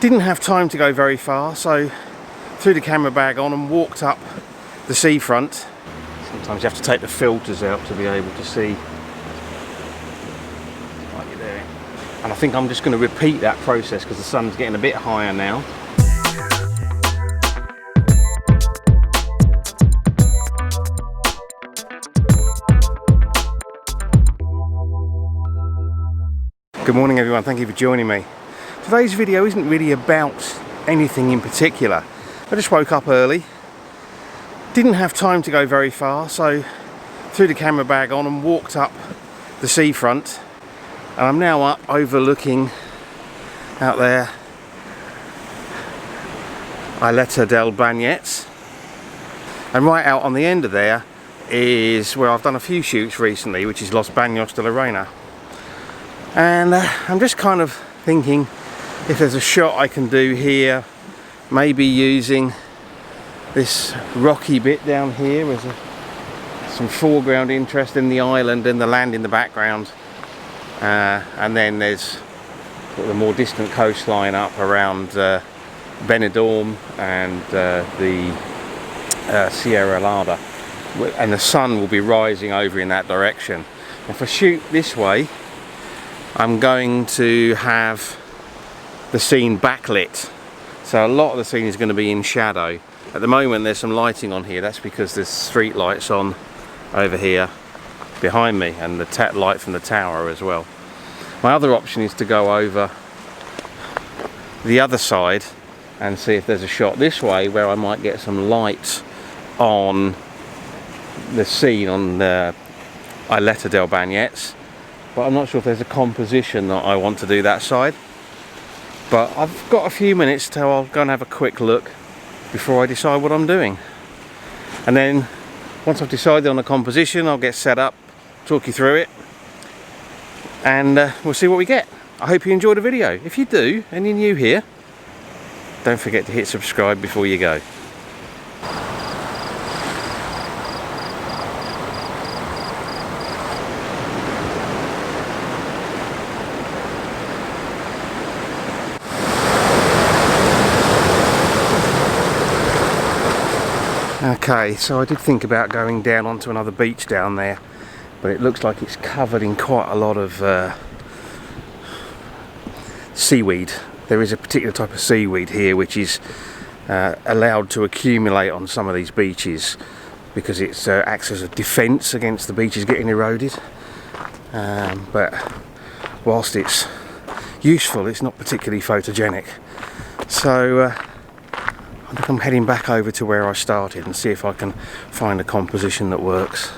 Didn't have time to go very far, so threw the camera bag on and walked up the seafront. Sometimes you have to take the filters out to be able to see what you're doing. And I think I'm just going to repeat that process because the sun's getting a bit higher now. Good morning everyone, thank you for joining me. Today's video isn't really about anything in particular. I just woke up early, didn't have time to go very far, so threw the camera bag on and walked up the seafront. And I'm now up overlooking out there Isleta del Bagnetes. And right out on the end of there is where I've done a few shoots recently, which is Los Baños de la Reina. And I'm just kind of thinking if there's a shot I can do here, maybe using this rocky bit down here as some foreground interest in the island and the land in the background. And then there's sort of the more distant coastline up around Benidorm and the Sierra Lada. And the sun will be rising over in that direction. If I shoot this way, I'm going to have the scene backlit, so a lot of the scene is going to be in shadow. At the moment there's some lighting on here, that's because there's street lights on over here behind me and the light from the tower as well. My other option is to go over the other side and see if there's a shot this way where I might get some light on the scene on the Isleta del Bagnetes. But I'm not sure if there's a composition that I want to do that side. But I've got a few minutes till I'll go and have a quick look before I decide what I'm doing. And then once I've decided on the composition, I'll get set up, talk you through it, and we'll see what we get. I hope you enjoyed the video. If you do, and you're new here, don't forget to hit subscribe before you go. Okay, so I did think about going down onto another beach down there, but it looks like it's covered in quite a lot of seaweed. There is a particular type of seaweed here which is allowed to accumulate on some of these beaches because it acts as a defence against the beaches getting eroded. But whilst it's useful, it's not particularly photogenic. So I think I'm heading back over to where I started and see if I can find a composition that works.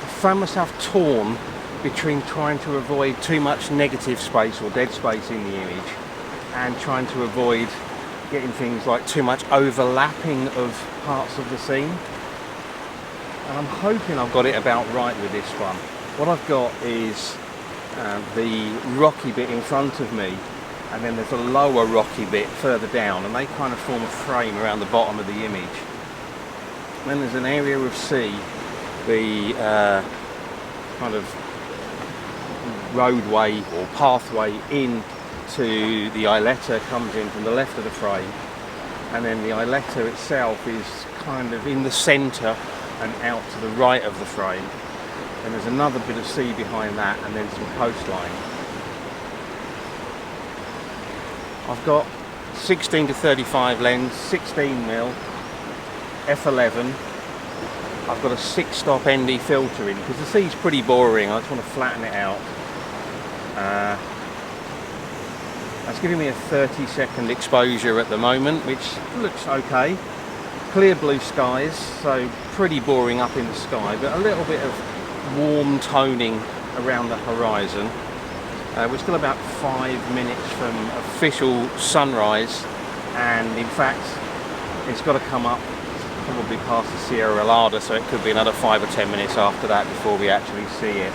I found myself torn between trying to avoid too much negative space or dead space in the image and trying to avoid getting things like too much overlapping of parts of the scene. And I'm hoping I've got it about right with this one. What I've got is the rocky bit in front of me, and then there's a lower rocky bit further down, and they kind of form a frame around the bottom of the image. Then there's an area of sea, the kind of roadway or pathway into the Isleta comes in from the left of the frame, and then the Isleta itself is kind of in the centre and out to the right of the frame. And there's another bit of sea behind that, and then some coastline. I've got 16 to 35 lens, 16mm, f11. I've got a 6-stop ND filter in because the sea's pretty boring. I just want to flatten it out. That's giving me a 30-second exposure at the moment, which looks okay. Clear blue skies, so pretty boring up in the sky, but a little bit of warm toning around the horizon. We're still about 5 minutes from official sunrise, and in fact it's got to come up probably past the Sierra Elada, so it could be another 5 or 10 minutes after that before we actually see it.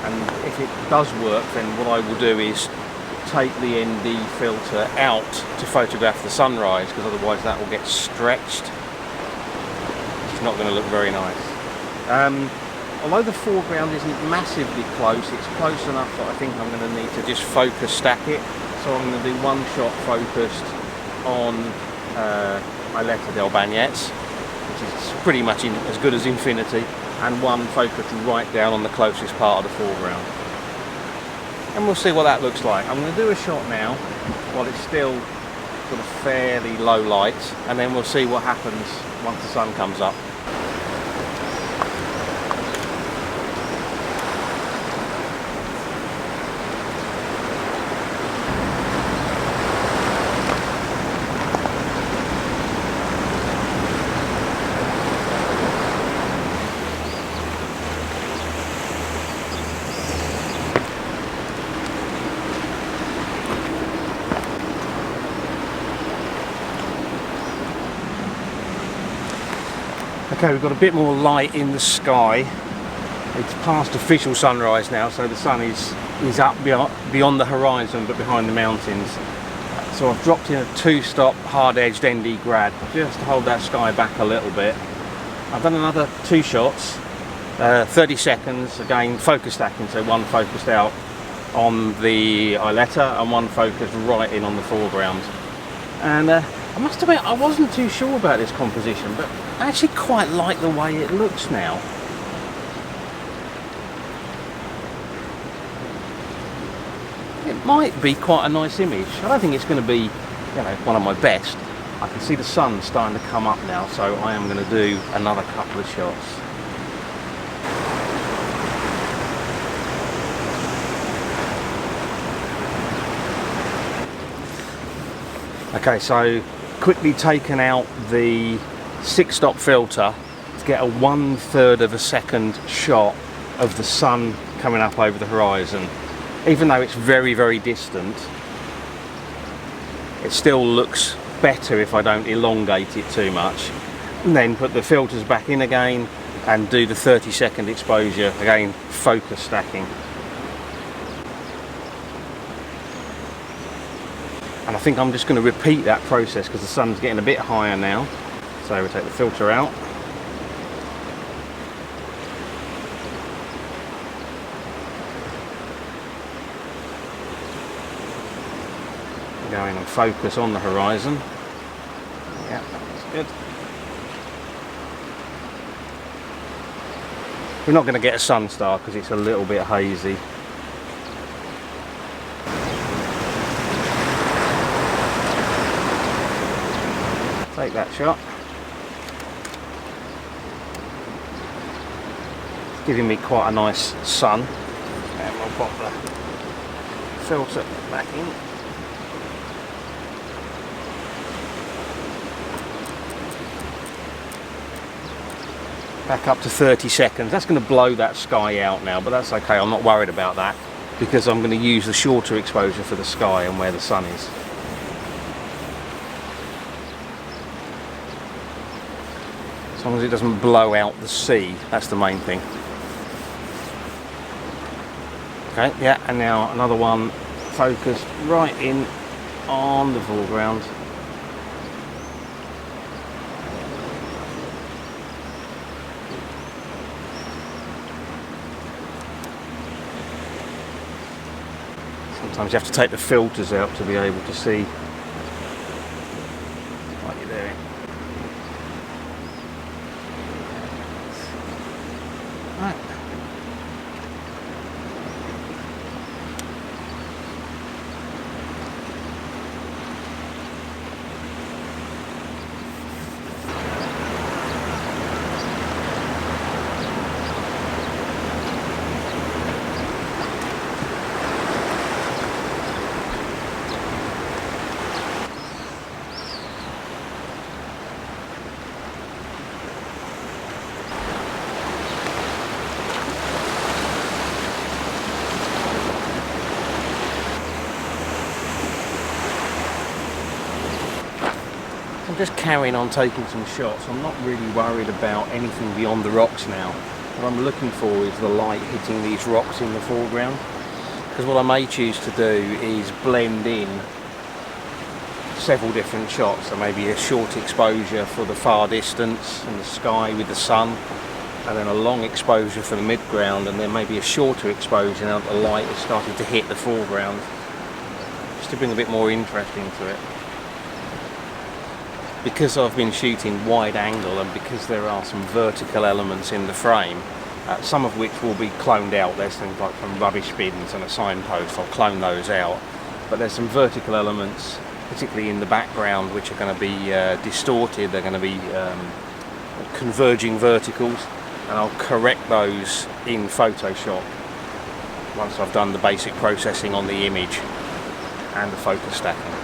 And if it does work, then what I will do is take the ND filter out to photograph the sunrise, because otherwise that will get stretched. It's not going to look very nice. Although the foreground isn't massively close, it's close enough that I think I'm going to need to just focus stack it. So I'm going to do one shot focused on Isleta del Bagnets, which is pretty much as good as infinity, and one focused right down on the closest part of the foreground. And we'll see what that looks like. I'm going to do a shot now while it's still sort of fairly low light, and then we'll see what happens once the sun comes up. Okay, we've got a bit more light in the sky. It's past official sunrise now, so the sun is up beyond the horizon but behind the mountains. So I've dropped in a 2-stop hard-edged ND grad just to hold that sky back a little bit. I've done another 2 shots, 30 seconds, again focus stacking, so one focused out on the Isleta and one focused right in on the foreground. And I must admit, I wasn't too sure about this composition, but I actually quite like the way it looks now. It might be quite a nice image. I don't think it's going to be, one of my best. I can see the sun starting to come up now, so I am going to do another couple of shots. Okay, so quickly taken out the 6-stop filter to get a 1/3 of a second shot of the sun coming up over the horizon. Even though it's very, very distant, it still looks better if I don't elongate it too much. And then put the filters back in again and do the 30-second exposure, again focus stacking. And I think I'm just going to repeat that process because the sun's getting a bit higher now. So we'll take the filter out. Go in and focus on the horizon. Yeah, that's good. We're not going to get a sun star because it's a little bit hazy. Take that shot. It's giving me quite a nice sun. And we'll pop the filter back in. Back up to 30 seconds. That's going to blow that sky out now, but that's okay. I'm not worried about that because I'm going to use the shorter exposure for the sky and where the sun is. As long as it doesn't blow out the sea, that's the main thing. Okay, yeah, and now another one focused right in on the foreground. Sometimes you have to take the filters out to be able to see what you're doing. Right. just carrying on taking some shots. I'm not really worried about anything beyond the rocks now. What I'm looking for is the light hitting these rocks in the foreground, because what I may choose to do is blend in several different shots. So maybe a short exposure for the far distance and the sky with the sun, and then a long exposure for the midground, and then maybe a shorter exposure now that the light has started to hit the foreground, just to bring a bit more interest into it. Because I've been shooting wide angle, and because there are some vertical elements in the frame, some of which will be cloned out. There's things like from rubbish bins and a signpost, I'll clone those out. But there's some vertical elements, particularly in the background, which are going to be distorted. They're going to be converging verticals, and I'll correct those in Photoshop once I've done the basic processing on the image and the focus stacking.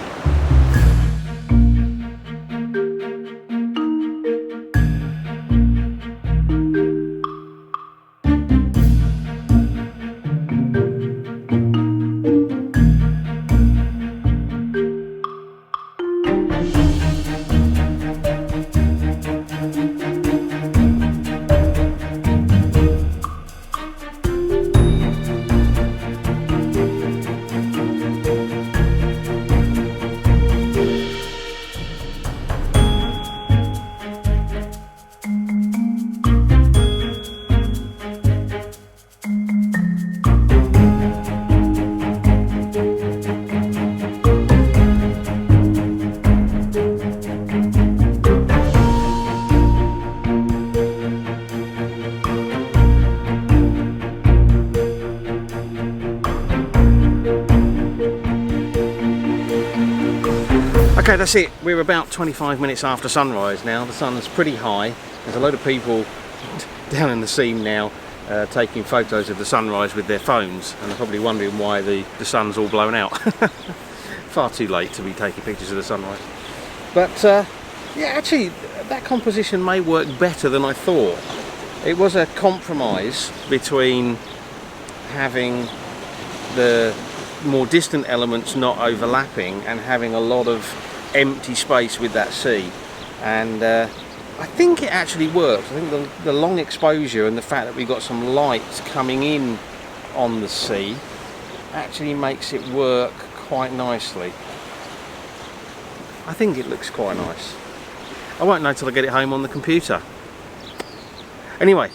Okay, that's it. We're about 25 minutes after sunrise now. The sun's pretty high. There's a load of people down in the seam now taking photos of the sunrise with their phones, and they're probably wondering why the sun's all blown out. Far too late to be taking pictures of the sunrise. But yeah, actually that composition may work better than I thought. It was a compromise between having the more distant elements not overlapping and having a lot of empty space with that sea, and I think it actually works. I think the long exposure and the fact that we've got some light coming in on the sea actually makes it work quite nicely. I think it looks quite nice. I won't know till I get it home on the computer. Anyway,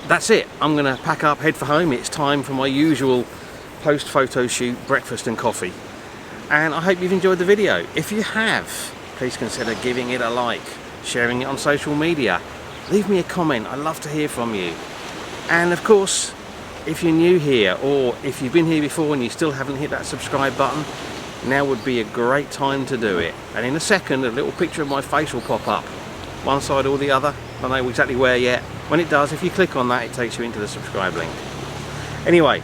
that's it. I'm going to pack up, head for home. It's time for my usual post photo shoot, breakfast and coffee. And I hope you've enjoyed the video. If you have, please consider giving it a like, sharing it on social media, leave me a comment. I'd love to hear from you. And of course, if you're new here, or if you've been here before and you still haven't hit that subscribe button, now would be a great time to do it. And in a second, a little picture of my face will pop up, one side or the other. I don't know exactly where yet. When it does, if you click on that, it takes you into the subscribe link. Anyway,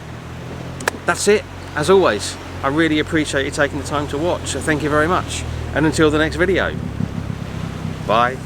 that's it. As always, I really appreciate you taking the time to watch, so thank you very much. And until the next video, bye.